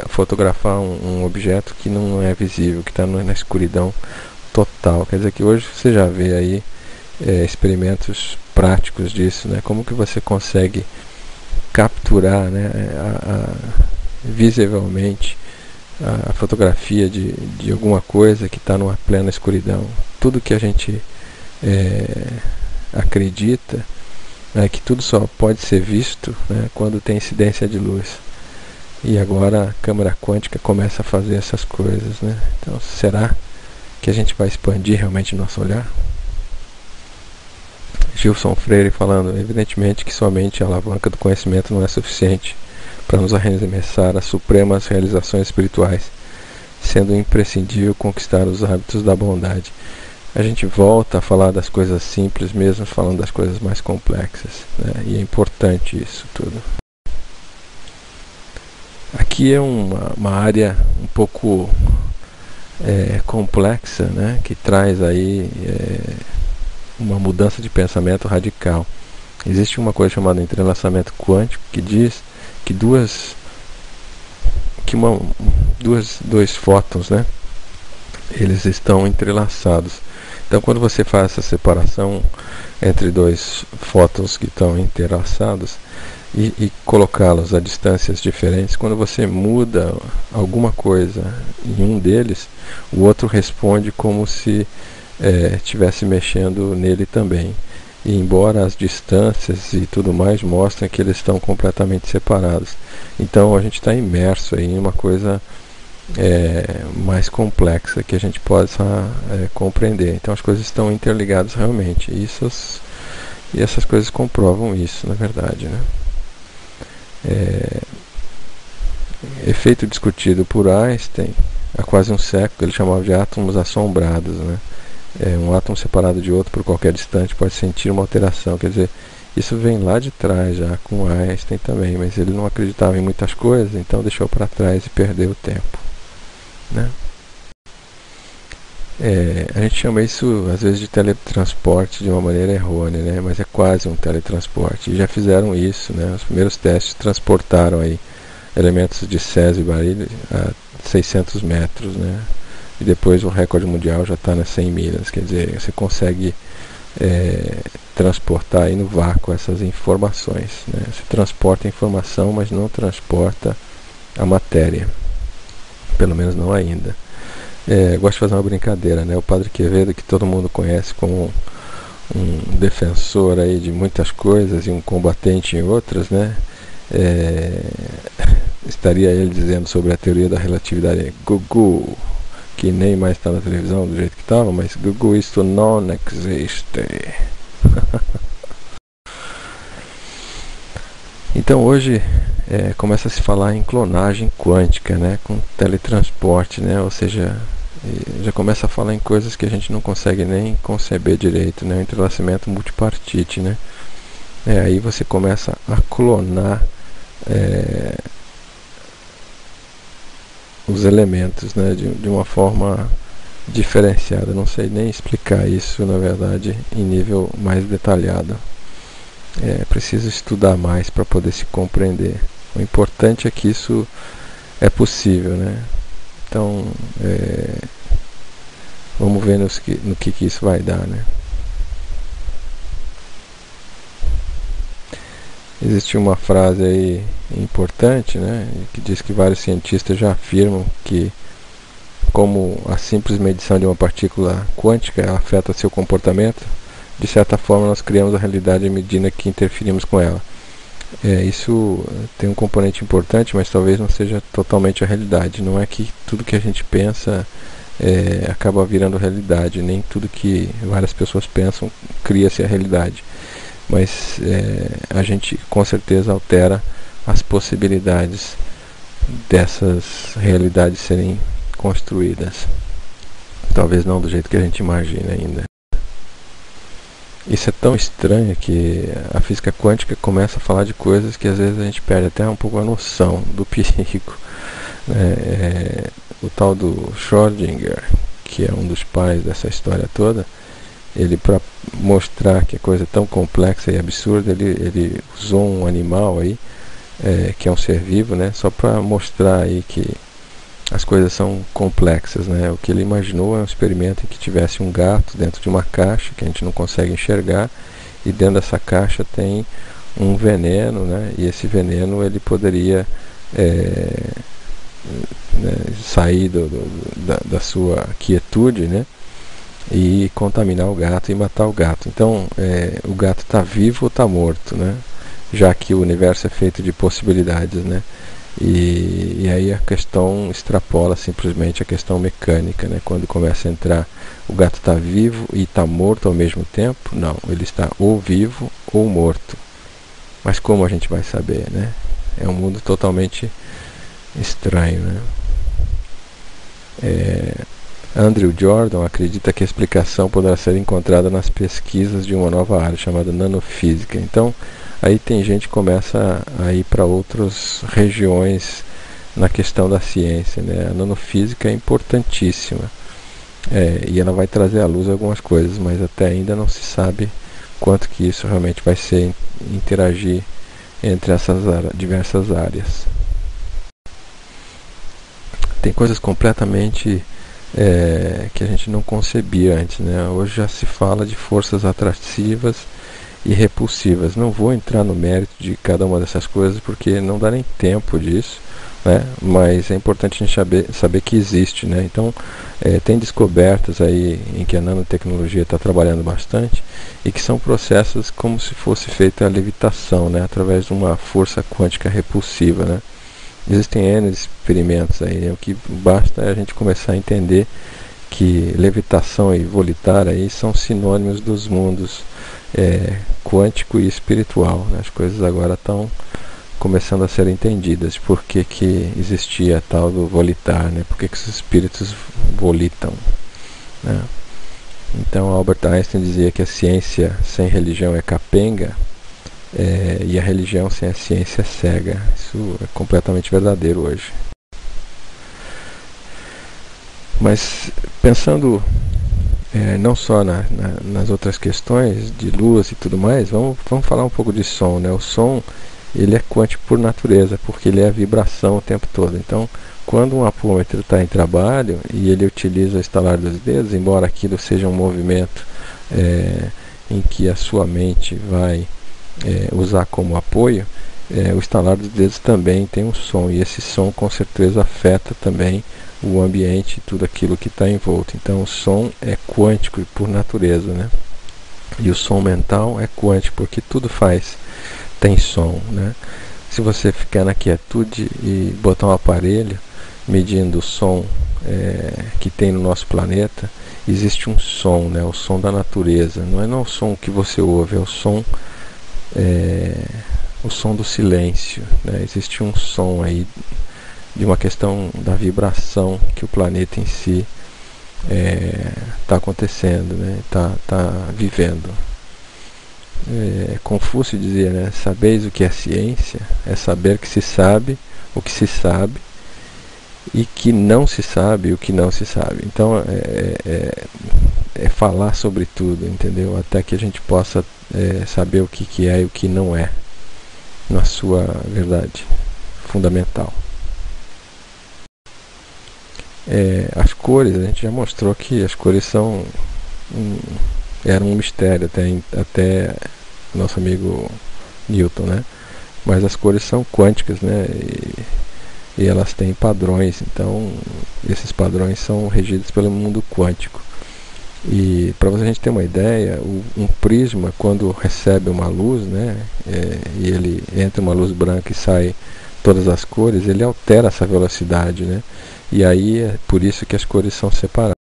fotografar um objeto que não é visível, que está na escuridão total. Quer dizer que hoje você já vê aí experimentos práticos disso, né? Como que você consegue capturar, né, visivelmente a fotografia de alguma coisa que está numa plena escuridão. Tudo que a gente acredita que tudo só pode ser visto, né, quando tem incidência de luz. E agora a câmera quântica começa a fazer essas coisas, né? Então, será que a gente vai expandir realmente nosso olhar? Gilson Freire falando: evidentemente que somente a alavanca do conhecimento não é suficiente para nos arremessar às supremas realizações espirituais, sendo imprescindível conquistar os hábitos da bondade. A gente volta a falar das coisas simples, mesmo falando das coisas mais complexas, né? E é importante isso tudo. Aqui é uma área um pouco complexa, né? Que traz aí uma mudança de pensamento radical. Existe uma coisa chamada entrelaçamento quântico que diz que dois fótons, né, eles estão entrelaçados. Então, quando você faz essa separação entre dois fótons que estão entrelaçados e colocá-los a distâncias diferentes, quando você muda alguma coisa em um deles, o outro responde como se estivesse mexendo nele também. E embora as distâncias e tudo mais mostrem que eles estão completamente separados, então a gente está imerso aí em uma coisa mais complexa que a gente possa compreender. Então as coisas estão interligadas realmente, e essas coisas comprovam isso, na verdade, né? Efeito discutido por Einstein há quase um século, ele chamava de átomos assombrados, né? Um átomo separado de outro por qualquer distante pode sentir uma alteração. Quer dizer, isso vem lá de trás já com Einstein também, mas ele não acreditava em muitas coisas, então deixou para trás e perdeu o tempo, né? A gente chama isso às vezes de teletransporte de uma maneira errônea, né? Mas é quase um teletransporte. E já fizeram isso, né? Os primeiros testes transportaram aí elementos de Césio e barílio a 600 metros, né? E depois o recorde mundial já está nas 100 milhas. Quer dizer, você consegue transportar aí no vácuo essas informações, né? Você transporta a informação, mas não transporta a matéria. Pelo menos não ainda. Gosto de fazer uma brincadeira, né? O Padre Quevedo, que todo mundo conhece como um defensor aí de muitas coisas e um combatente em outras, né? Estaria ele dizendo sobre a teoria da relatividade. Gugu, que nem mais está na televisão do jeito que estava, mas Gugu, isto não existe. Então hoje começa a se falar em clonagem quântica, né, com teletransporte, né, ou seja, já começa a falar em coisas que a gente não consegue nem conceber direito, né, o entrelaçamento multipartite, né. Aí você começa a clonar os elementos, né, de uma forma diferenciada. Não sei nem explicar isso, na verdade, em nível mais detalhado. Preciso estudar mais para poder se compreender. O importante é que isso é possível, né? Então, vamos ver no que isso vai dar, né? Existe uma frase aí importante, né, que diz que vários cientistas já afirmam que, como a simples medição de uma partícula quântica afeta seu comportamento, de certa forma nós criamos a realidade à medida que interferimos com ela. Isso tem um componente importante, mas talvez não seja totalmente a realidade. Não é que tudo que a gente pensa acaba virando realidade, nem tudo que várias pessoas pensam cria-se a realidade. Mas a gente com certeza altera as possibilidades dessas realidades serem construídas. Talvez não do jeito que a gente imagina ainda. Isso é tão estranho que a física quântica começa a falar de coisas que às vezes a gente perde até um pouco a noção do perigo. O tal do Schrödinger, que é um dos pais dessa história toda, ele, para mostrar que a coisa é tão complexa e absurda, ele usou um animal aí que é um ser vivo, né? Só para mostrar aí que as coisas são complexas, né? O que ele imaginou é um experimento em que tivesse um gato dentro de uma caixa que a gente não consegue enxergar, e dentro dessa caixa tem um veneno, né? E esse veneno ele poderia né, sair da sua quietude, né? E contaminar o gato e matar o gato. Então, o gato está vivo ou está morto, né? Já que o universo é feito de possibilidades, né? E aí a questão extrapola simplesmente a questão mecânica, né? Quando começa a entrar, o gato está vivo e está morto ao mesmo tempo? Não, ele está ou vivo ou morto. Mas como a gente vai saber, né? É um mundo totalmente estranho, né? Andrew Jordan acredita que a explicação poderá ser encontrada nas pesquisas de uma nova área chamada nanofísica. Então, aí tem gente que começa a ir para outras regiões na questão da ciência, né? A nanofísica é importantíssima, e ela vai trazer à luz algumas coisas, mas até ainda não se sabe quanto que isso realmente vai ser interagir entre essas diversas áreas. Tem coisas completamente que a gente não concebia antes, né? Hoje já se fala de forças atrativas e repulsivas. Não vou entrar no mérito de cada uma dessas coisas porque não dá nem tempo disso, né? Mas é importante a gente saber que existe, né? Então, tem descobertas aí em que a nanotecnologia está trabalhando bastante e que são processos como se fosse feita a levitação, né? Através de uma força quântica repulsiva, né? Existem N experimentos aí, né? O que basta é a gente começar a entender que levitação e volitar aí são sinônimos dos mundos quântico e espiritual, né? As coisas agora estão começando a ser entendidas. Por que existia tal do volitar, né? Por que os espíritos volitam, né? Então Albert Einstein dizia que a ciência sem religião é capenga, e a religião sem a ciência é cega. Isso é completamente verdadeiro hoje. Mas pensando não só nas outras questões de luz e tudo mais, vamos falar um pouco de som, né? O som ele é quântico por natureza, porque ele é vibração o tempo todo. Então, quando um apômetro está em trabalho e ele utiliza o estalar dos dedos, embora aquilo seja um movimento em que a sua mente vai usar como apoio, o estalar dos dedos também tem um som, e esse som com certeza afeta também o ambiente e tudo aquilo que está envolto. Então o som é quântico por natureza, né? E o som mental é quântico porque tudo tem som, né? Se você ficar na quietude e botar um aparelho medindo o som que tem no nosso planeta, existe um som, né? O som da natureza. Não é o som que você ouve, é o som do silêncio, né? Existe um som aí de uma questão da vibração que o planeta em si está acontecendo, né? Tá vivendo. Confúcio dizia, né? Sabeis o que é ciência? É saber que se sabe o que se sabe e que não se sabe o que não se sabe. Então é falar sobre tudo, entendeu? Até que a gente possa saber o que é e o que não é, na sua verdade fundamental. As cores, a gente já mostrou que as cores eram um mistério até nosso amigo Newton, né? Mas as cores são quânticas, né? E elas têm padrões, então esses padrões são regidos pelo mundo quântico. E para a gente ter uma ideia, um prisma, quando recebe uma luz, né, e ele entra uma luz branca e sai todas as cores, ele altera essa velocidade, né? E aí é por isso que as cores são separadas.